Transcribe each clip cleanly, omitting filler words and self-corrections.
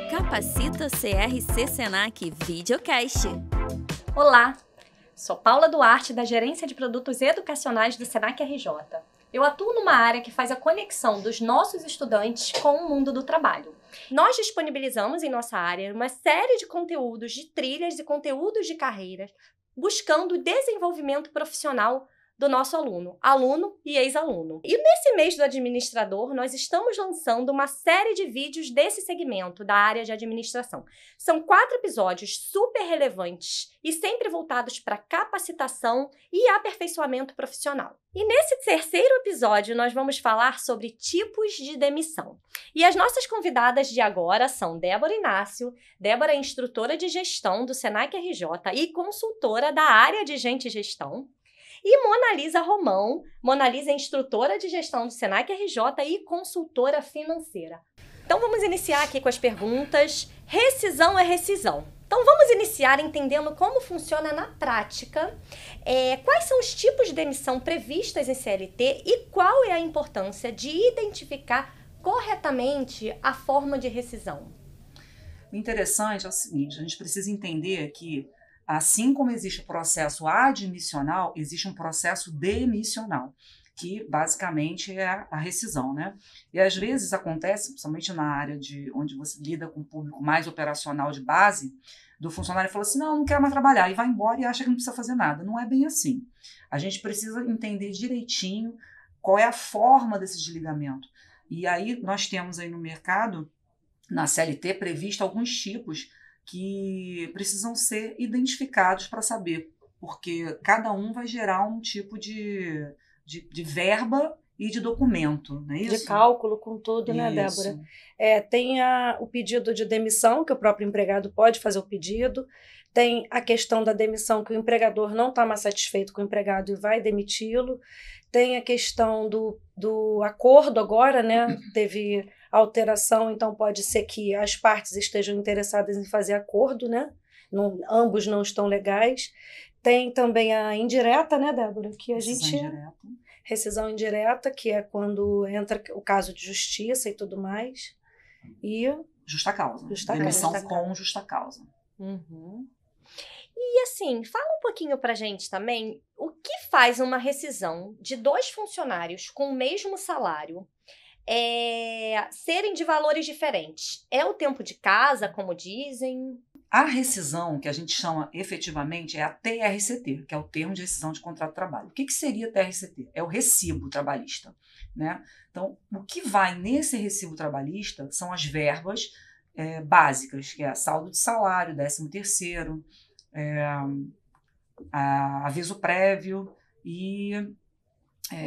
Capacita CRC Senac Videocast. Olá, sou Paula Duarte, da Gerência de Produtos Educacionais do Senac RJ. Eu atuo numa área que faz a conexão dos nossos estudantes com o mundo do trabalho. Nós disponibilizamos em nossa área uma série de conteúdos de trilhas e conteúdos de carreiras, buscando o desenvolvimento profissional do nosso aluno e ex-aluno. E nesse mês do administrador, nós estamos lançando uma série de vídeos desse segmento, da área de administração. São 4 episódios super relevantes e sempre voltados para capacitação e aperfeiçoamento profissional. E nesse terceiro episódio, nós vamos falar sobre tipos de demissão. E as nossas convidadas de agora são Débora Inácio. Débora é instrutora de gestão do Senac RJ e consultora da área de Gente e Gestão. E Mona Lisa Romão. Mona Lisa é instrutora de gestão do Senac RJ e consultora financeira. Então vamos iniciar aqui com as perguntas. Rescisão é rescisão. Então vamos iniciar entendendo como funciona na prática, quais são os tipos de demissão previstas em CLT e qual é a importância de identificar corretamente a forma de rescisão. O interessante é o seguinte, a gente precisa entender que assim como existe o processo admissional, existe um processo demissional, que basicamente é a rescisão, né? E às vezes acontece, principalmente na área onde você lida com o público mais operacional de base, do funcionário fala assim, não quero mais trabalhar, e vai embora e acha que não precisa fazer nada. Não é bem assim. A gente precisa entender direitinho qual é a forma desse desligamento. E aí nós temos aí no mercado, na CLT, previsto alguns tipos que precisam ser identificados para saber, porque cada um vai gerar um tipo de verba e de documento, não é isso? De cálculo com tudo, né, Débora? Tem o pedido de demissão, que o próprio empregado pode fazer o pedido, tem a questão da demissão, que o empregador não está mais satisfeito com o empregado e vai demiti-lo, tem a questão do acordo agora, né, teve alteração, então pode ser que as partes estejam interessadas em fazer acordo, né? Ambos não estão legais. Tem também a indireta, né, Débora? Que a gente rescisão indireta, que é quando entra o caso de justiça e tudo mais. E justa causa. Demissão com justa causa. Uhum. E assim, fala um pouquinho pra gente também o que faz uma rescisão de 2 funcionários com o mesmo salário serem de valores diferentes. É o tempo de casa, como dizem? A rescisão, que a gente chama efetivamente, é a TRCT, que é o termo de rescisão de contrato de trabalho. O que seria TRCT? É o recibo trabalhista, né? Então, o que vai nesse recibo trabalhista são as verbas básicas, que é saldo de salário, 13º, aviso prévio e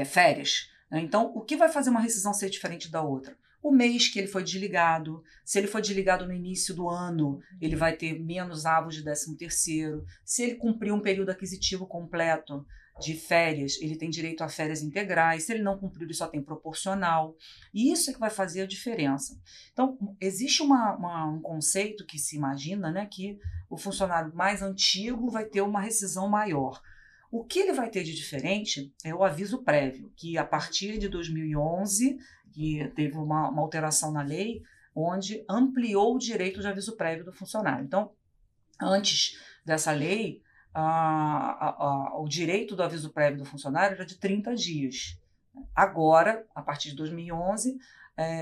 férias. Então, o que vai fazer uma rescisão ser diferente da outra? O mês que ele foi desligado, se ele foi desligado no início do ano, ele vai ter menos avos de 13º. Se ele cumpriu um período aquisitivo completo de férias, ele tem direito a férias integrais. Se ele não cumpriu, ele só tem proporcional. E isso é que vai fazer a diferença. Então, existe um conceito que se imagina, né, que o funcionário mais antigo vai ter uma rescisão maior. O que ele vai ter de diferente é o aviso prévio, que a partir de 2011, que teve uma alteração na lei, onde ampliou o direito de aviso prévio do funcionário. Então, antes dessa lei, o direito do aviso prévio do funcionário era de 30 dias. Agora, a partir de 2011,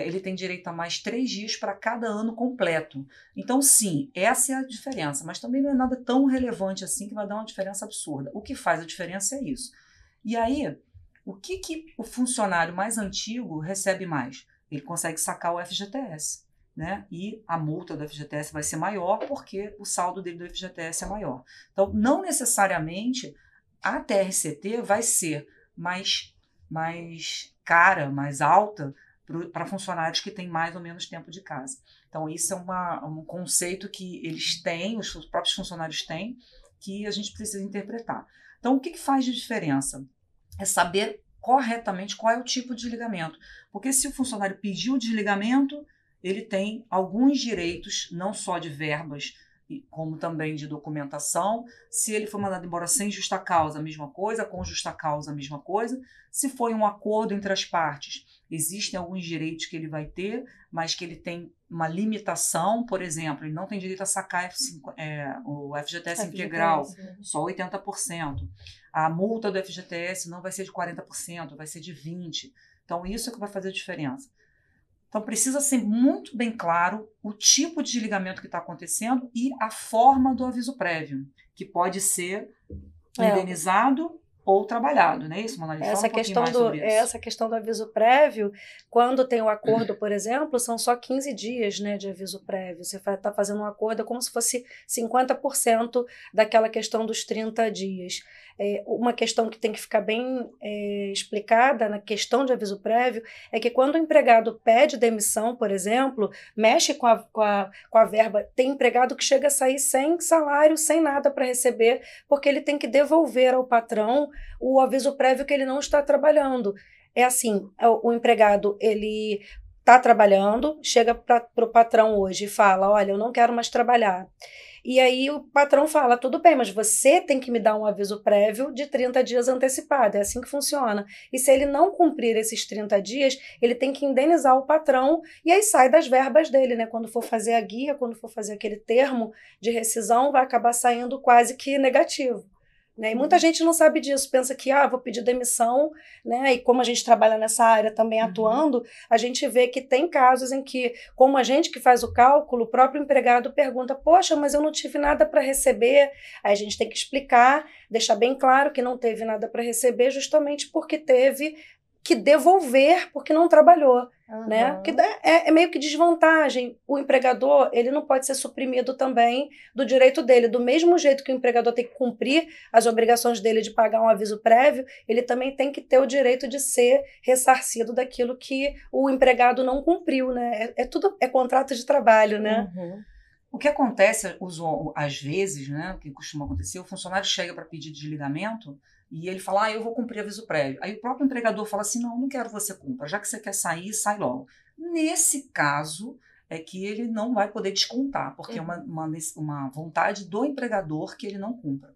ele tem direito a mais 3 dias para cada ano completo. Então, sim, essa é a diferença, mas também não é nada tão relevante assim que vai dar uma diferença absurda. O que faz a diferença é isso. E aí, o que o funcionário mais antigo recebe mais? Ele consegue sacar o FGTS, né? E a multa do FGTS vai ser maior porque o saldo dele do FGTS é maior. Então, não necessariamente a TRCT vai ser mais cara, mais alta, para funcionários que têm mais ou menos tempo de casa. Então, isso é um conceito que eles têm, os próprios funcionários têm, que a gente precisa interpretar. Então, o que faz de diferença? É saber corretamente qual é o tipo de desligamento. Porque se o funcionário pediu o desligamento, ele tem alguns direitos, não só de verbas, como também de documentação. Se ele foi mandado embora sem justa causa, a mesma coisa, com justa causa, a mesma coisa. Se foi um acordo entre as partes, existem alguns direitos que ele vai ter, mas que ele tem uma limitação, por exemplo, ele não tem direito a sacar o FGTS integral, só 80%. A multa do FGTS não vai ser de 40%, vai ser de 20%. Então, isso é que vai fazer a diferença. Então, precisa ser muito bem claro o tipo de desligamento que está acontecendo e a forma do aviso prévio, que pode ser indenizado ou trabalhado, não é isso, Mona Lisa? Essa questão do aviso prévio, quando tem o acordo, por exemplo, são só 15 dias, né, de aviso prévio. Você está fazendo um acordo, é como se fosse 50% daquela questão dos 30 dias. Uma questão que tem que ficar bem explicada na questão de aviso prévio é que quando o empregado pede demissão, por exemplo, mexe com a verba, tem empregado que chega a sair sem salário, sem nada para receber, porque ele tem que devolver ao patrão o aviso prévio que ele não está trabalhando. É assim, o empregado, ele está trabalhando, chega para o patrão hoje e fala, olha, eu não quero mais trabalhar. E aí o patrão fala, tudo bem, mas você tem que me dar um aviso prévio de 30 dias antecipado, é assim que funciona. E se ele não cumprir esses 30 dias, ele tem que indenizar o patrão e aí sai das verbas dele, né? Quando for fazer a guia, quando for fazer aquele termo de rescisão, vai acabar saindo quase que negativo. Né? E muita gente não sabe disso, pensa que vou pedir demissão, né? E como a gente trabalha nessa área também atuando, a gente vê que tem casos em que, como a gente que faz o cálculo, o próprio empregado pergunta, poxa, mas eu não tive nada para receber. Aí a gente tem que explicar, deixar bem claro que não teve nada para receber justamente porque teve que devolver porque não trabalhou. Né? Porque é meio que desvantagem. O empregador, ele não pode ser suprimido também do direito dele. Do mesmo jeito que o empregador tem que cumprir as obrigações dele de pagar um aviso prévio, ele também tem que ter o direito de ser ressarcido daquilo que o empregado não cumpriu, né? Tudo é contrato de trabalho, né? O que acontece, às vezes, né, o que costuma acontecer, o funcionário chega para pedir desligamento e ele fala, eu vou cumprir aviso prévio. Aí o próprio empregador fala assim, não quero que você cumpra, já que você quer sair, sai logo. Nesse caso, é que ele não vai poder descontar, porque é uma vontade do empregador que ele não cumpra.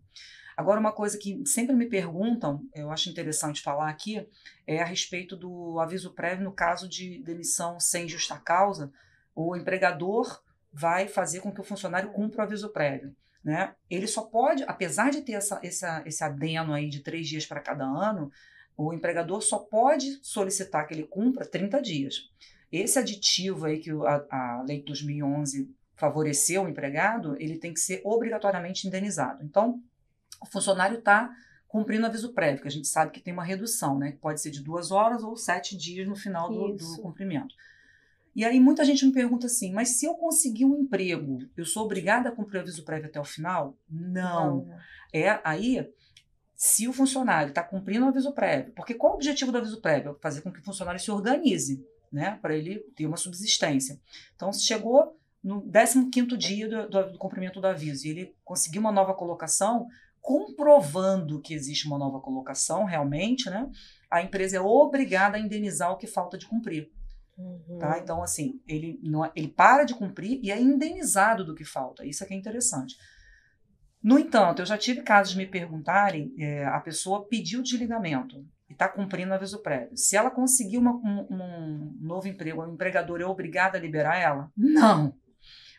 Agora, uma coisa que sempre me perguntam, eu acho interessante falar aqui, é a respeito do aviso prévio no caso de demissão sem justa causa. O empregador vai fazer com que o funcionário cumpra o aviso prévio. Né? Ele só pode, apesar de ter esse adeno aí de 3 dias para cada ano, o empregador só pode solicitar que ele cumpra 30 dias. Esse aditivo aí que a Lei de 2011 favoreceu o empregado, ele tem que ser obrigatoriamente indenizado. Então, o funcionário está cumprindo o aviso prévio, que a gente sabe que tem uma redução, né? Que pode ser de 2 horas ou 7 dias no final do cumprimento. E aí muita gente me pergunta assim, mas se eu conseguir um emprego, eu sou obrigada a cumprir o aviso prévio até o final? Não. Aí, se o funcionário está cumprindo o aviso prévio, porque qual é o objetivo do aviso prévio? É fazer com que o funcionário se organize, né, para ele ter uma subsistência. Então, se chegou no 15º dia do cumprimento do aviso e ele conseguiu uma nova colocação, comprovando que existe uma nova colocação realmente, né, a empresa é obrigada a indenizar o que falta de cumprir. Tá? Então, assim, ele para de cumprir e é indenizado do que falta. Isso é que é interessante. No entanto, eu já tive casos de me perguntarem, a pessoa pediu desligamento e está cumprindo o aviso prévio. Se ela conseguir um novo emprego, o empregador é obrigado a liberar ela? Não,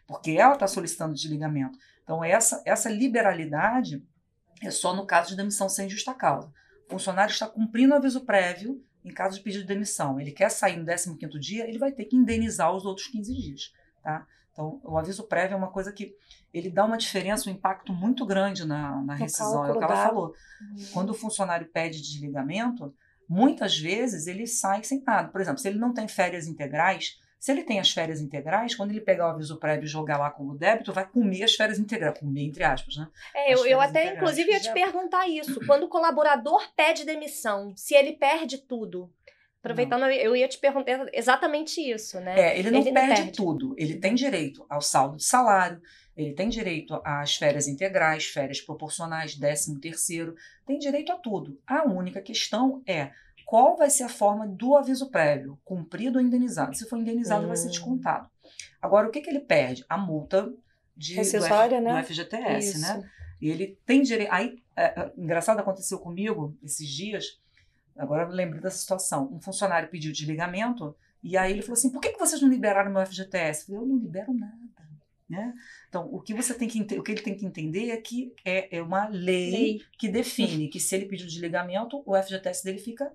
porque ela está solicitando desligamento. Então, essa liberalidade é só no caso de demissão sem justa causa. O funcionário está cumprindo o aviso prévio. Em caso de pedido de demissão, ele quer sair no 15º dia, ele vai ter que indenizar os outros 15 dias. Tá? Então, o aviso prévio é uma coisa que ele dá uma diferença, um impacto muito grande na rescisão. É o que ela falou. Quando o funcionário pede desligamento, muitas vezes ele sai sem nada. Por exemplo, se ele não tem férias integrais, se ele tem as férias integrais, quando ele pegar o aviso prévio e jogar lá como débito, vai comer as férias integrais. Comer, entre aspas, né? Eu até, inclusive, ia te perguntar isso. Quando o colaborador pede demissão, se ele perde tudo. Aproveitando, eu ia te perguntar exatamente isso, né? Ele não perde tudo. Ele tem direito ao saldo de salário, ele tem direito às férias integrais, férias proporcionais, 13º, tem direito a tudo. A única questão é qual vai ser a forma do aviso prévio, cumprido ou indenizado. Se for indenizado, vai ser descontado. Agora, o que ele perde? A multa rescisória, do FGTS, isso. né? E ele tem direito... Aí, engraçado, aconteceu comigo esses dias, Agora eu lembro dessa situação. Um funcionário pediu desligamento e aí ele falou assim, por que vocês não liberaram meu FGTS? Eu falei, eu não libero nada. Né? Então, o que ele tem que entender é que é uma lei que define que se ele pedir o desligamento, o FGTS dele fica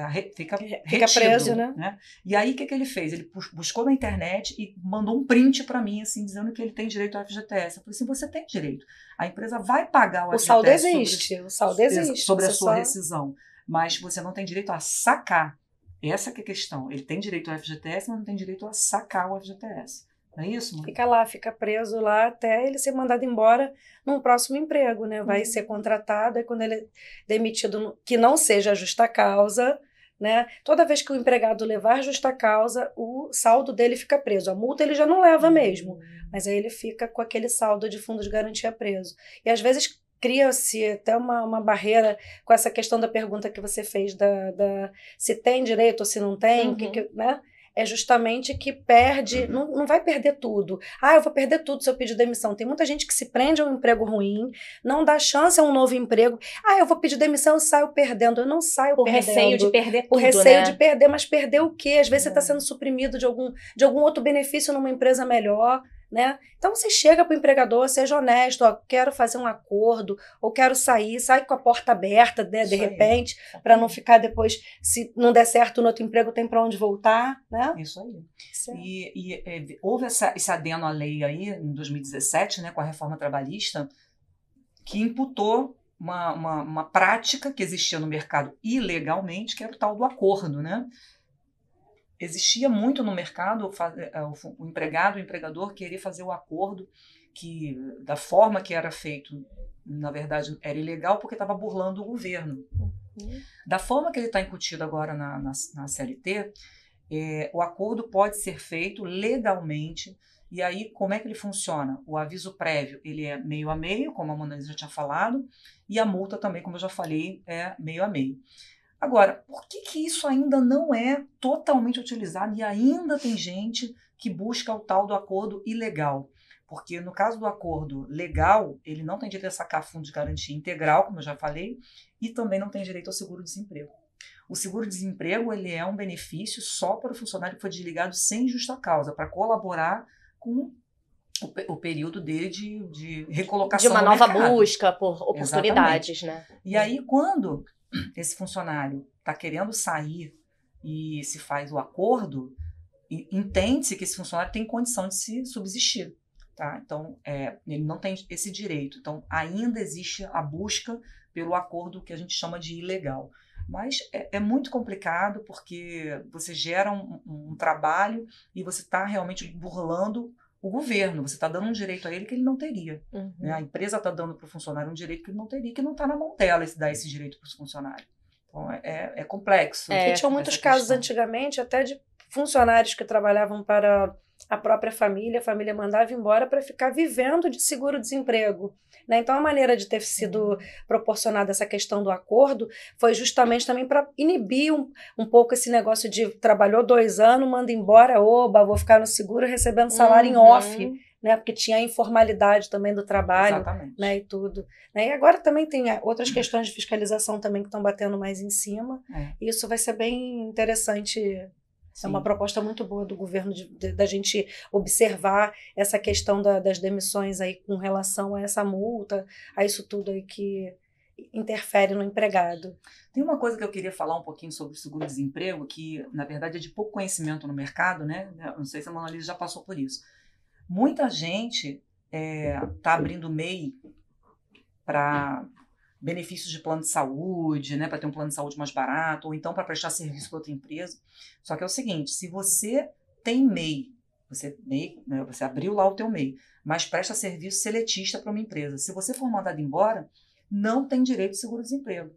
retido, preso, né? E aí, o que ele fez? Ele buscou na internet e mandou um print para mim, assim, dizendo que ele tem direito ao FGTS. Eu falei assim, você tem direito. A empresa vai pagar o FGTS saldo existe, o saldo existe. Sobre a sua rescisão. Mas você não tem direito a sacar. Essa que é a questão. Ele tem direito ao FGTS, mas não tem direito a sacar o FGTS. Não é isso, mãe? Fica lá, fica preso lá até ele ser mandado embora num próximo emprego, né? Vai ser contratado, aí quando ele é demitido, que não seja justa causa, né? Toda vez que o empregado levar justa causa, o saldo dele fica preso. A multa ele já não leva mesmo, mas aí ele fica com aquele saldo de fundo de garantia preso. E às vezes cria-se até uma barreira com essa questão da pergunta que você fez, se tem direito ou se não tem, né? É justamente que perde, não vai perder tudo. Eu vou perder tudo se eu pedir demissão. Tem muita gente que se prende a um emprego ruim, não dá chance a um novo emprego. Eu vou pedir demissão e saio perdendo. Eu não saio perdendo. Por receio de perder tudo, Por receio de perder, mas perder o quê? Às vezes você está sendo suprimido de algum outro benefício numa empresa melhor, né? Então você chega para o empregador, seja honesto, quero fazer um acordo, ou quero sair, sai com a porta aberta, né, de repente, para não ficar depois, se não der certo no outro emprego, tem para onde voltar, né? Isso aí. E houve esse adendo à lei aí, em 2017, né, com a reforma trabalhista, que imputou uma prática que existia no mercado ilegalmente, que era o tal do acordo, né? Existia muito no mercado o empregado, o empregador querer fazer o acordo que, da forma que era feito, na verdade, era ilegal porque estava burlando o governo. Da forma que ele está incutido agora na CLT, o acordo pode ser feito legalmente. E aí, como é que ele funciona? O aviso prévio, ele é meio a meio, como a Monalisa já tinha falado, e a multa também, como eu já falei, é meio a meio. Agora, por que isso ainda não é totalmente utilizado e ainda tem gente que busca o tal do acordo ilegal? Porque no caso do acordo legal, ele não tem direito a sacar fundo de garantia integral, como eu já falei, e também não tem direito ao seguro-desemprego. O seguro-desemprego ele é um benefício só para o funcionário que foi desligado sem justa causa, para colaborar com o período dele de recolocação de uma no nova mercado. Busca por oportunidades, né? E aí, quando esse funcionário está querendo sair e se faz o acordo, entende-se que esse funcionário tem condição de se subsistir. Tá? Então, ele não tem esse direito. Então, ainda existe a busca pelo acordo que a gente chama de ilegal. Mas é muito complicado porque você gera um trabalho e você está realmente burlando o governo. Você está dando um direito a ele que ele não teria. Né? A empresa está dando para o funcionário um direito que ele não teria, que não está na mão dela dar esse direito para o funcionário. Então, é complexo. E tinham muitos casos antigamente, até de funcionários que trabalhavam para a própria família, a família mandava embora para ficar vivendo de seguro-desemprego. Né? Então, a maneira de ter sido proporcionada essa questão do acordo foi justamente também para inibir um pouco esse negócio de trabalhou 2 anos, manda embora, oba, vou ficar no seguro recebendo salário em off, né? Porque tinha a informalidade também do trabalho, né? E tudo. Né? E agora também tem outras questões de fiscalização também que estão batendo mais em cima. Isso vai ser bem interessante. Sim. É uma proposta muito boa do governo da gente observar essa questão das demissões aí com relação a essa multa, a isso tudo aí que interfere no empregado. Tem uma coisa que eu queria falar um pouquinho sobre o seguro-desemprego, que na verdade é de pouco conhecimento no mercado, né? Eu não sei se a Monalisa já passou por isso. Muita gente está abrindo MEI para benefícios de plano de saúde, né, para ter um plano de saúde mais barato, ou então para prestar serviço para outra empresa. Só que é o seguinte, se você tem MEI, né, você abriu lá o teu MEI, mas presta serviço seletista para uma empresa. Se você for mandado embora, não tem direito de seguro-desemprego.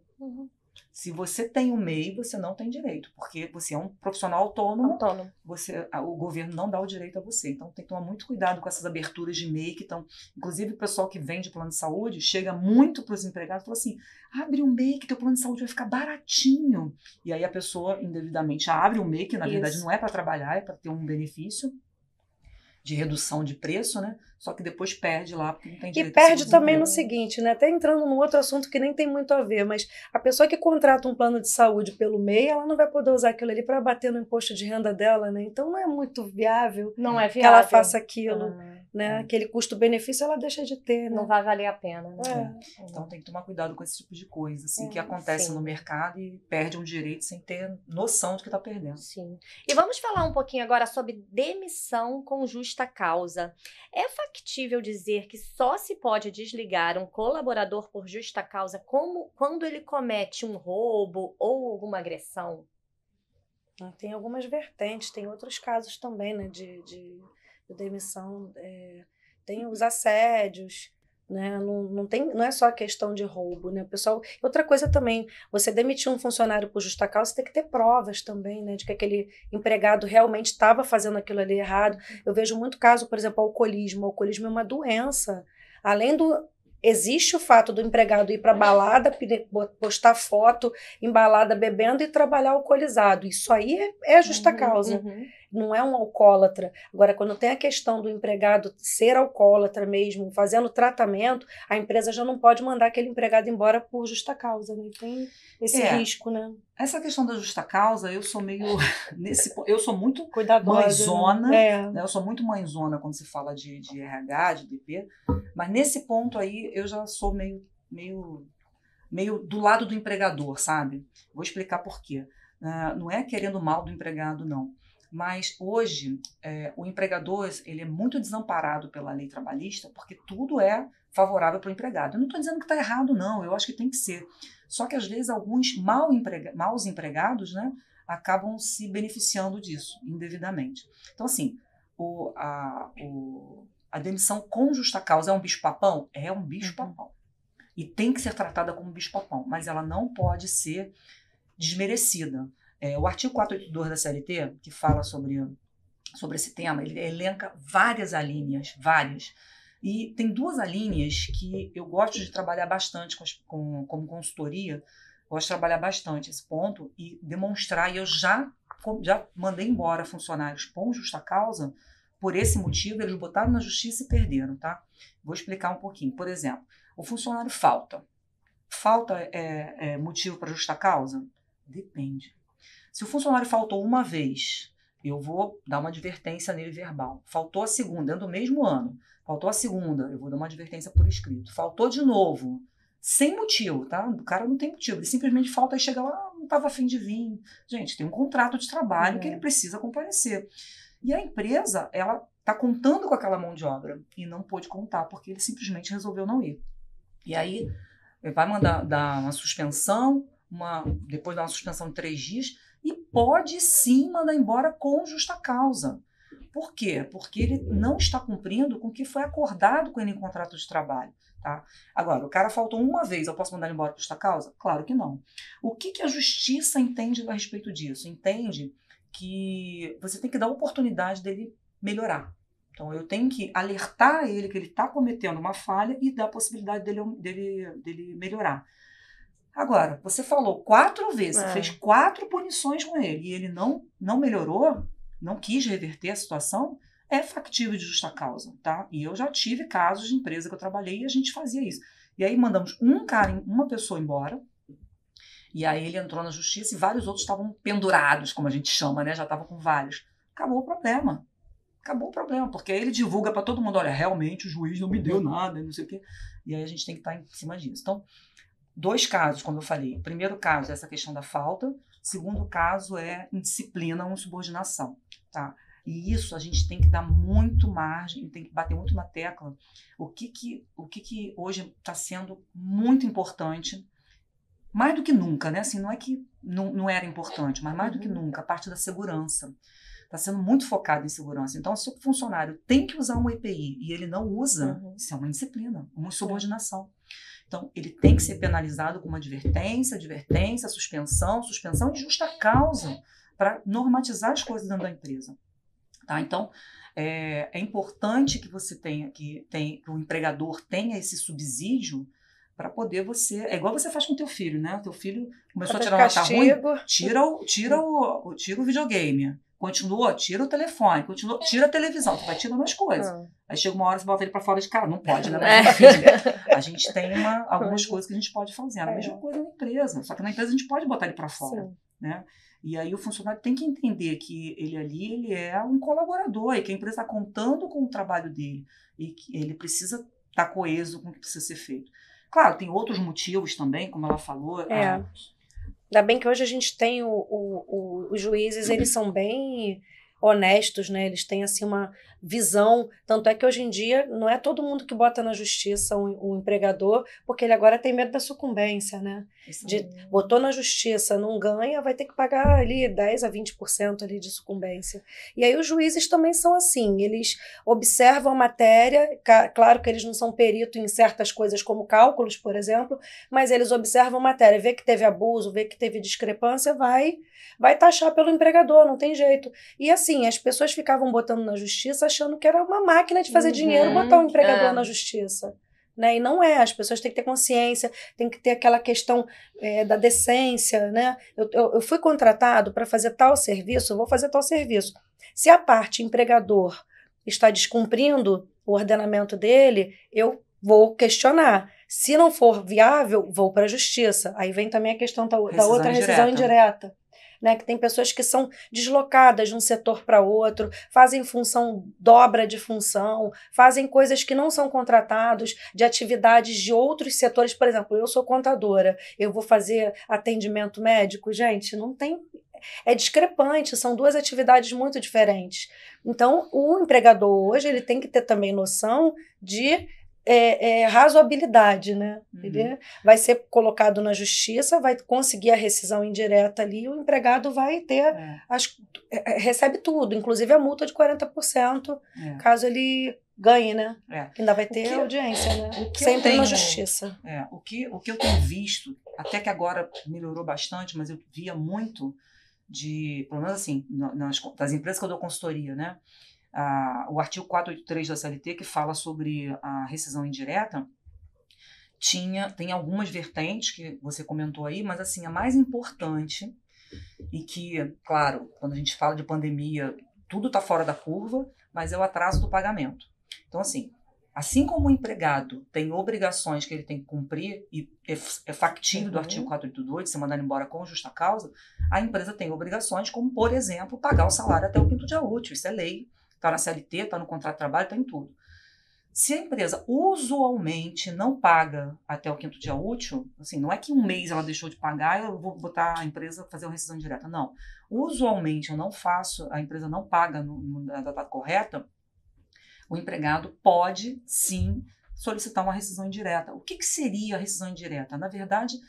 Se você tem um MEI, você não tem direito, porque você é um profissional autônomo. O governo não dá o direito a você. Então tem que tomar muito cuidado com essas aberturas de MEI que estão. Inclusive o pessoal que vende plano de saúde chega muito para os empregados e fala assim: abre um MEI que teu plano de saúde vai ficar baratinho. E aí a pessoa indevidamente abre um MEI, que na verdade não é para trabalhar, é para ter um benefício de redução de preço, né? só que depois perde lá, porque não tem E direito perde a também no seguinte, né? Até entrando num outro assunto que nem tem muito a ver, mas a pessoa que contrata um plano de saúde pelo MEI, ela não vai poder usar aquilo ali para bater no imposto de renda dela, né? Então não é muito viável Não é que ela viável. faça aquilo, né? Aquele custo-benefício ela deixa de ter, né? Não vai valer a pena, né? Então tem que tomar cuidado com esse tipo de coisa, assim, que acontece sim. no mercado e perde um direito sem ter noção de que está perdendo. Sim. E vamos falar um pouquinho agora sobre demissão com justa causa. É factível dizer que só se pode desligar um colaborador por justa causa quando ele comete um roubo ou alguma agressão? Tem algumas vertentes, tem outros casos também, né, de demissão. Tem os assédios, né? Não é só a questão de roubo, né? O pessoal, outra coisa também, você demitir um funcionário por justa causa, você tem que ter provas também, né? De que aquele empregado realmente estava fazendo aquilo ali errado. Eu vejo muito caso, por exemplo, alcoolismo. O alcoolismo é uma doença. Além do... Existe o fato do empregado ir para balada, postar foto em balada bebendo e trabalhar alcoolizado. Isso aí é justa causa. Não é um alcoólatra. Agora, quando tem a questão do empregado ser alcoólatra mesmo, fazendo tratamento, a empresa já não pode mandar aquele empregado embora por justa causa, né? Tem esse risco, né? Essa questão da justa causa, eu sou meio eu sou muito cuidadosa, mãezona, né? Eu sou muito mãezona quando se fala de RH, de DP, mas nesse ponto aí eu já sou meio do lado do empregador, sabe? Vou explicar por quê. Não é querendo mal do empregado, não. Mas hoje o empregador ele é muito desamparado pela lei trabalhista porque tudo é favorável para o empregado. Eu não estou dizendo que está errado, não. Eu acho que tem que ser. Só que às vezes alguns maus empregados, né, acabam se beneficiando disso indevidamente. Então, assim, a demissão com justa causa é um bicho-papão? É um bicho-papão. E tem que ser tratada como bicho-papão, mas ela não pode ser desmerecida. O artigo 482 da CLT, que fala sobre esse tema, ele elenca várias alíneas, várias. E tem 2 alíneas que eu gosto de trabalhar bastante como consultoria, gosto de trabalhar bastante esse ponto e demonstrar, e eu já mandei embora funcionários com justa causa, por esse motivo, eles botaram na justiça e perderam, tá? Vou explicar um pouquinho. Por exemplo, o funcionário falta. Falta é motivo para justa causa? Depende. Se o funcionário faltou uma vez, eu vou dar uma advertência nele verbal. Faltou a segunda, dentro do mesmo ano. Faltou a segunda, eu vou dar uma advertência por escrito. Faltou de novo, sem motivo, tá? O cara não tem motivo, ele simplesmente falta e chega lá, não estava a fim de vir. Gente, tem um contrato de trabalho que ele precisa comparecer. E a empresa, ela está contando com aquela mão de obra e não pôde contar, porque ele simplesmente resolveu não ir. E aí, ele vai dar uma suspensão, depois dar uma suspensão de 3 dias, e pode sim mandar embora com justa causa. Por quê? Porque ele não está cumprindo com o que foi acordado com ele em contrato de trabalho. Tá? Agora, o cara faltou uma vez, eu posso mandar ele embora por justa causa? Claro que não. O que a justiça entende a respeito disso? Entende que você tem que dar oportunidade dele melhorar. Então, eu tenho que alertar ele que ele está cometendo uma falha e dar a possibilidade dele melhorar. Agora, você falou 4 vezes, fez 4 punições com ele e ele não melhorou, não quis reverter a situação, é factível de justa causa, tá? E eu já tive casos de empresa que eu trabalhei e a gente fazia isso. E aí mandamos uma pessoa embora, e aí ele entrou na justiça e vários outros estavam pendurados, como a gente chama, né? Já estavam com vários. Acabou o problema, porque aí ele divulga para todo mundo, olha, realmente o juiz não me deu nada, não sei o quê. E aí a gente tem que estar em cima disso. Então, 2 casos, como eu falei. O primeiro caso é essa questão da falta. O segundo caso é indisciplina ou insubordinação. Tá? E isso a gente tem que dar muito margem, tem que bater muito na tecla. O que hoje está sendo muito importante, mais do que nunca, né? Assim, não é que não era importante, mas mais do que nunca, a parte da segurança. Está sendo muito focado em segurança. Então, se o funcionário tem que usar um EPI e ele não usa, isso é uma indisciplina, uma insubordinação. Então, ele tem que ser penalizado com uma advertência, suspensão e justa causa para normatizar as coisas dentro da empresa. Tá? Então, é importante que você que o empregador tenha esse subsídio para poder você... É igual você faz com o teu filho, né? O teu filho começou a tirar uma nota ruim, tira o videogame. Continuou, tira o telefone, continua, tira a televisão, tu vai tirando as coisas. Aí chega uma hora você bota ele pra fora de casa, não pode, né? Mas enfim, a gente tem algumas coisas que a gente pode fazer. A mesma coisa na empresa, só que na empresa a gente pode botar ele pra fora, né? E aí o funcionário tem que entender que ele ali, ele é um colaborador e que a empresa está contando com o trabalho dele e que ele precisa estar coeso com o que precisa ser feito. Claro, tem outros motivos também, como ela falou. Ainda bem que hoje a gente tem os juízes, eles são bem honestos, né? Eles têm assim uma visão, tanto é que hoje em dia não é todo mundo que bota na justiça um empregador, porque ele agora tem medo da sucumbência, né? Botou na justiça, não ganha, vai ter que pagar ali 10 a 20% ali de sucumbência. E aí os juízes também são assim, eles observam a matéria, claro que eles não são perito em certas coisas como cálculos, por exemplo, mas eles observam a matéria, vê que teve abuso, vê que teve discrepância, vai taxar pelo empregador, não tem jeito. E assim, as pessoas ficavam botando na justiça achando que era uma máquina de fazer dinheiro botar um empregador na justiça. Né? E não é, as pessoas têm que ter consciência, tem que ter aquela questão da decência, né? Eu fui contratado para fazer tal serviço, eu vou fazer tal serviço. Se a parte empregador está descumprindo o ordenamento dele, eu vou questionar. Se não for viável, vou para a justiça. Aí vem também a questão da outra rescisão indireta. Né, que tem pessoas que são deslocadas de um setor para outro, fazem dobra de função, fazem coisas que não são contratados, de atividades de outros setores. Por exemplo, eu sou contadora, eu vou fazer atendimento médico. Gente, não tem... É discrepante, são duas atividades muito diferentes. Então, o empregador hoje ele tem que ter também noção de razoabilidade, né? Ele vai ser colocado na justiça, vai conseguir a rescisão indireta ali, o empregado vai ter, recebe tudo, inclusive a multa de 40%, caso ele ganhe, né? Ainda vai ter audiência, né? Sempre na justiça. O que eu tenho visto, até que agora melhorou bastante, mas eu via muito pelo menos assim, das empresas que eu dou consultoria, né? O artigo 483 da CLT, que fala sobre a rescisão indireta, tem algumas vertentes que você comentou aí, mas assim, a mais importante, e que, claro, quando a gente fala de pandemia, tudo está fora da curva, mas é o atraso do pagamento. Então, assim como o empregado tem obrigações que ele tem que cumprir, e é factível do artigo 482, de ser mandado embora com justa causa, a empresa tem obrigações como, por exemplo, pagar o salário até o 5º dia útil. Isso é lei. Está na CLT, está no contrato de trabalho, está em tudo. Se a empresa usualmente não paga até o 5º dia útil, assim, não é que um mês ela deixou de pagar, eu vou botar a empresa fazer uma rescisão direta. Não. Usualmente eu não faço, a empresa não paga na data correta, o empregado pode, sim, solicitar uma rescisão indireta. O que seria a rescisão indireta? Na verdade,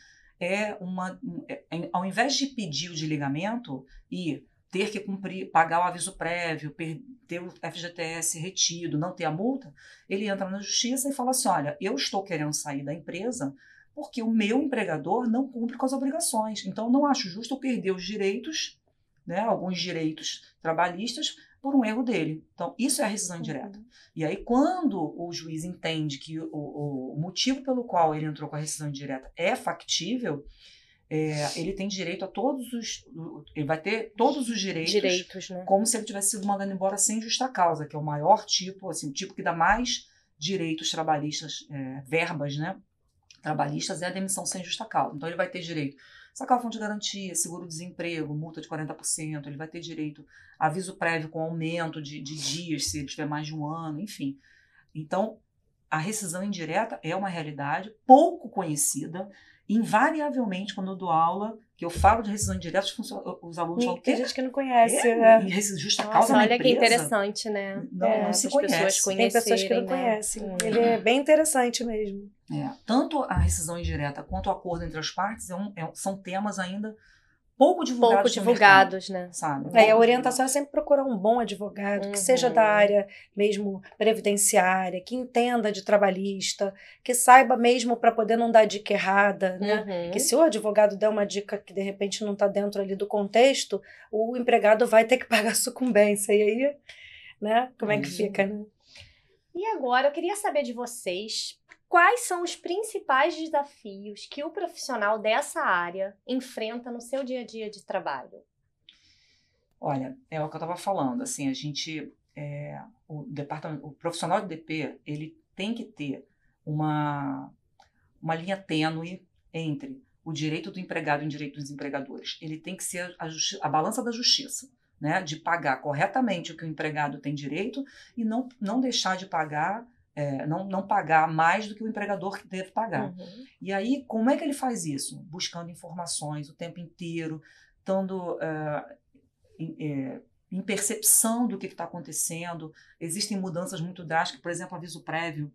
ao invés de pedir o desligamento e ter que pagar o aviso prévio, ter o FGTS retido, não ter a multa, ele entra na justiça e fala assim, olha, eu estou querendo sair da empresa porque o meu empregador não cumpre com as obrigações. Então, eu não acho justo eu perder os direitos, né, alguns direitos trabalhistas, por um erro dele. Então, isso é a rescisão indireta. E aí, quando o juiz entende que o motivo pelo qual ele entrou com a rescisão indireta é factível, ele tem direito a ele vai ter todos os direitos, né? Como se ele tivesse sido mandado embora sem justa causa, que é o maior tipo, assim, o tipo que dá mais direitos trabalhistas, verbas, né, trabalhistas, é a demissão sem justa causa. Então ele vai ter direito a sacar o fundo de garantia, seguro-desemprego, multa de 40%, ele vai ter direito a aviso prévio com aumento de dias, se ele tiver mais de um ano, enfim. Então, a rescisão indireta é uma realidade pouco conhecida. Invariavelmente, quando eu dou aula, que eu falo de rescisão indireta, os alunos falam... Tem gente que não conhece. Justa causa na empresa. Olha que interessante, né? Não se conhece. Tem pessoas que não conhecem. Ele é bem interessante mesmo. Tanto a rescisão indireta quanto o acordo entre as partes são temas ainda pouco divulgados né? Sabe? A orientação é sempre procurar um bom advogado, que seja da área mesmo previdenciária, que entenda de trabalhista, que saiba mesmo para poder não dar dica errada, né? Que se o advogado der uma dica que de repente não está dentro ali do contexto, o empregado vai ter que pagar sucumbência. E aí, né? Como é que fica, né? E agora eu queria saber de vocês quais são os principais desafios que o profissional dessa área enfrenta no seu dia a dia de trabalho? Olha, é o que eu estava falando, assim, o profissional de DP, ele tem que ter uma linha tênue entre o direito do empregado e o direito dos empregadores. Ele tem que ser a balança da justiça, né, de pagar corretamente o que o empregado tem direito e não deixar de pagar, não pagar mais do que o empregador deve pagar. E aí, como é que ele faz isso? Buscando informações o tempo inteiro, estando em percepção do que está acontecendo. Existem mudanças muito drásticas, por exemplo, aviso prévio.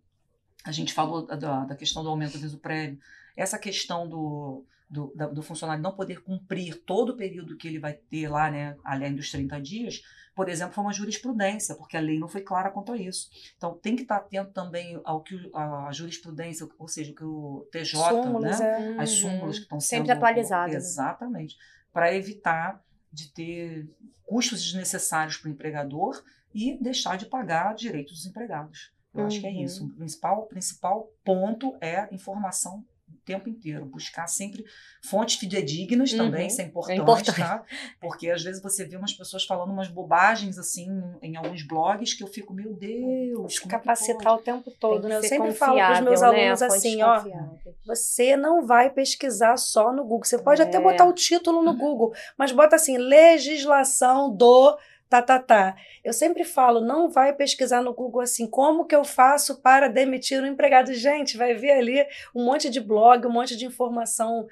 A gente falou da questão do aumento do aviso prévio. Essa questão do funcionário não poder cumprir todo o período que ele vai ter lá, né, além dos 30 dias, por exemplo, foi uma jurisprudência, porque a lei não foi clara quanto a isso. Então, tem que estar atento também ao que a jurisprudência, ou seja, o que o TJ, Súmulas, né, as súmulas que estão sendo... Sempre atualizadas. Exatamente. Para evitar de ter custos desnecessários para o empregador e deixar de pagar direitos dos empregados. Eu acho que é isso. O principal ponto é informação o tempo inteiro. Buscar sempre fontes fidedignas também, isso é importante, tá? Porque às vezes você vê umas pessoas falando umas bobagens assim em alguns blogs que eu fico, meu Deus, capacitar o tempo todo, né? Eu sempre falo confiável, para os meus alunos assim, ó, você não vai pesquisar só no Google. Você pode até botar o título no Google, mas bota assim, legislação do... Eu sempre falo, não vai pesquisar no Google assim, como que eu faço para demitir um empregado? Gente, vai ver ali um monte de blog, um monte de informação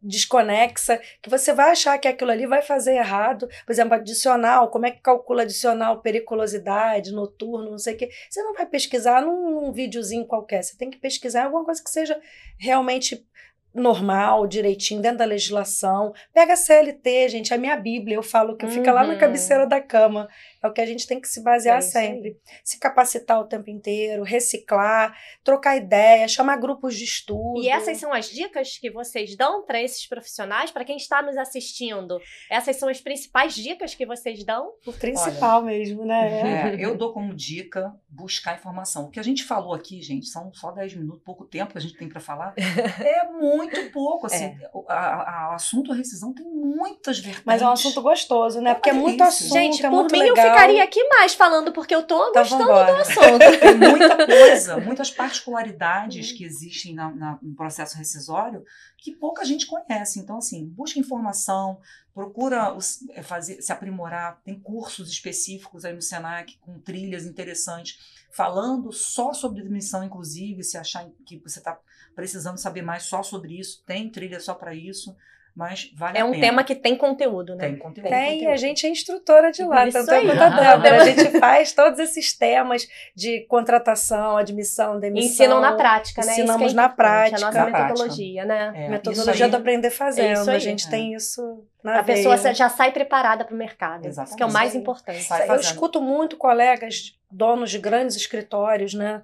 desconexa, que você vai achar que aquilo ali vai fazer errado. Por exemplo, adicional, como é que calcula adicional, periculosidade, noturno, não sei o quê. Você não vai pesquisar num videozinho qualquer, você tem que pesquisar em alguma coisa que seja realmente normal, direitinho, dentro da legislação. Pega a CLT, gente, a minha Bíblia, eu falo que fica lá na cabeceira da cama. É o que a gente tem que se basear sempre. Se capacitar o tempo inteiro, reciclar, trocar ideia, chamar grupos de estudo. E essas são as dicas que vocês dão para esses profissionais, para quem está nos assistindo? Essas são as principais dicas que vocês dão? O principal mesmo, né? Eu dou como dica buscar informação. O que a gente falou aqui, gente, são só 10 minutos, pouco tempo que a gente tem para falar. É muito pouco, assim. O assunto rescisão tem muitas vertentes. Mas é um assunto gostoso, né? Porque é muito assunto, gente, por muito mim legal. Eu ficaria aqui mais falando, porque eu tô gostando do assunto. Tem muita coisa, muitas particularidades que existem no processo rescisório que pouca gente conhece. Então, assim, busca informação, procura se aprimorar. Tem cursos específicos aí no Senac com trilhas interessantes, falando só sobre demissão, inclusive, se achar que você está precisando saber mais só sobre isso, tem trilha só para isso. Mas vale a pena. É um tema que tem conteúdo, né? Tem conteúdo. Tem, a gente é instrutora de lá, isso tanto é quanto a Débora. A gente faz todos esses temas de contratação, admissão, demissão. Ensinam na prática, né? Ensinamos na prática. A nossa metodologia, né? Metodologia do aprender fazendo. A gente tem isso na veia. A pessoa já sai preparada para o mercado. Exatamente. Que é o mais importante. Eu escuto muito colegas, donos de grandes escritórios, né?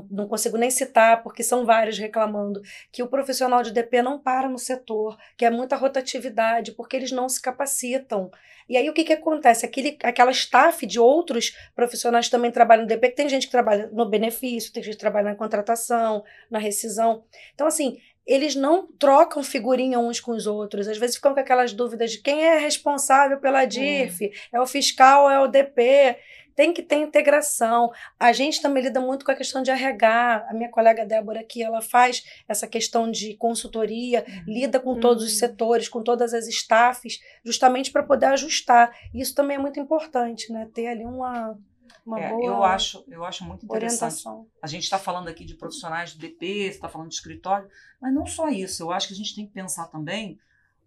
Não consigo nem citar, porque são vários reclamando, que o profissional de DP não para no setor, que é muita rotatividade, porque eles não se capacitam. E aí o que acontece? Aquela staff de outros profissionais que também trabalham no DP, que tem gente que trabalha no benefício, tem gente que trabalha na contratação, na rescisão. Então, assim, eles não trocam figurinha uns com os outros. Às vezes ficam com aquelas dúvidas de quem é responsável pela DIRF, é o fiscal ou é o DP. Tem que ter integração. A gente também lida muito com a questão de RH. A minha colega Débora aqui, ela faz essa questão de consultoria, lida com todos os setores, com todas as staffs, justamente para poder ajustar. Isso também é muito importante, né? Ter ali uma boa eu acho muito interessante. Orientação. A gente está falando aqui de profissionais do DP, está falando de escritório, mas não só isso. Eu acho que a gente tem que pensar também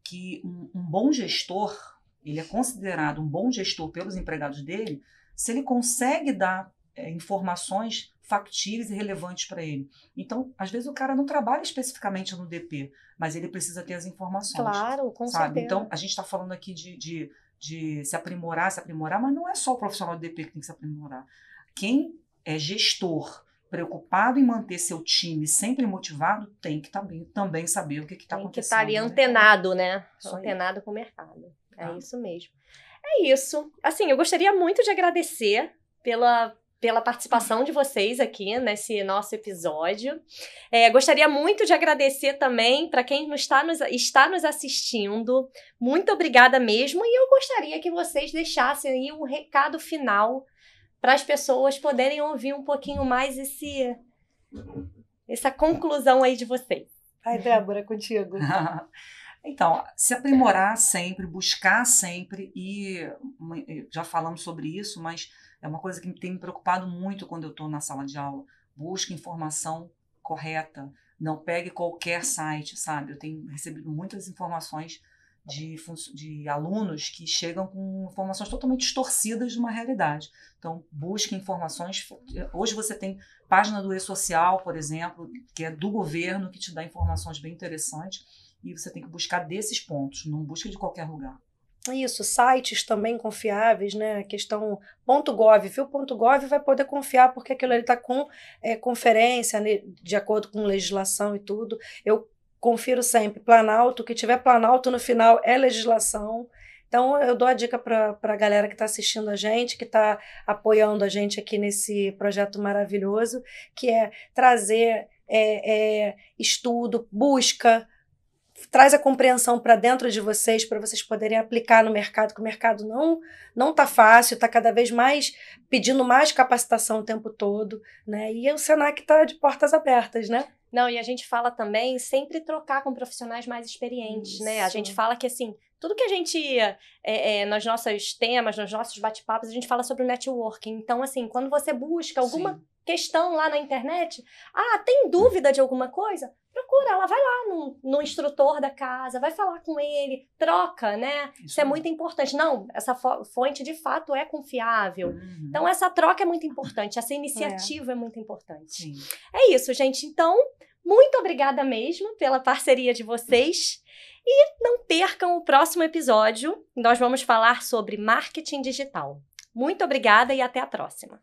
que um bom gestor, ele é considerado um bom gestor pelos empregados dele, se ele consegue dar informações factíveis e relevantes para ele. Então, às vezes o cara não trabalha especificamente no DP, mas ele precisa ter as informações. Claro, com certeza. Então, a gente está falando aqui de se aprimorar, mas não é só o profissional do DP que tem que se aprimorar. Quem é gestor, preocupado em manter seu time sempre motivado, tem que também saber o que está acontecendo. Tem que estar ali antenado, né? Antenado com o mercado. É isso mesmo. É isso. Assim, eu gostaria muito de agradecer pela participação de vocês aqui nesse nosso episódio. Gostaria muito de agradecer também para quem está nos assistindo. Muito obrigada mesmo. E eu gostaria que vocês deixassem aí um recado final para as pessoas poderem ouvir um pouquinho mais essa conclusão aí de vocês. Ai, Débora, contigo. Então, se aprimorar sempre, buscar sempre, e já falamos sobre isso, mas é uma coisa que tem me preocupado muito quando eu estou na sala de aula. Busque informação correta, não pegue qualquer site, sabe? Eu tenho recebido muitas informações de alunos que chegam com informações totalmente distorcidas de uma realidade. Então, busque informações. Hoje você tem página do E-Social, por exemplo, que é do governo, que te dá informações bem interessantes, e você tem que buscar desses pontos, não busca de qualquer lugar. Isso, sites também confiáveis, né? A questão .gov, viu? .gov vai poder confiar porque aquilo ali está com conferência, né? De acordo com legislação e tudo. Eu confiro sempre, Planalto, que tiver Planalto no final é legislação. Então, eu dou a dica para a galera que está assistindo a gente, que está apoiando a gente aqui nesse projeto maravilhoso, que é trazer estudo, busca, traz a compreensão para dentro de vocês, para vocês poderem aplicar no mercado, que o mercado não está fácil, está cada vez mais pedindo mais capacitação o tempo todo, né? E o Senac está de portas abertas, né? Não, e a gente fala também sempre trocar com profissionais mais experientes, né? A gente fala que, assim, tudo que a gente, nos nossos temas, nos nossos bate-papos, a gente fala sobre o networking. Então, assim, quando você busca alguma questão lá na internet, tem dúvida de alguma coisa? Procura, ela vai lá no instrutor da casa, vai falar com ele, troca, né? Isso é muito importante. Não, essa fonte de fato é confiável. Uhum. Então, essa troca é muito importante, essa iniciativa é muito importante. Sim. É isso, gente. Então, muito obrigada mesmo pela parceria de vocês. E não percam o próximo episódio. Nós vamos falar sobre marketing digital. Muito obrigada e até a próxima.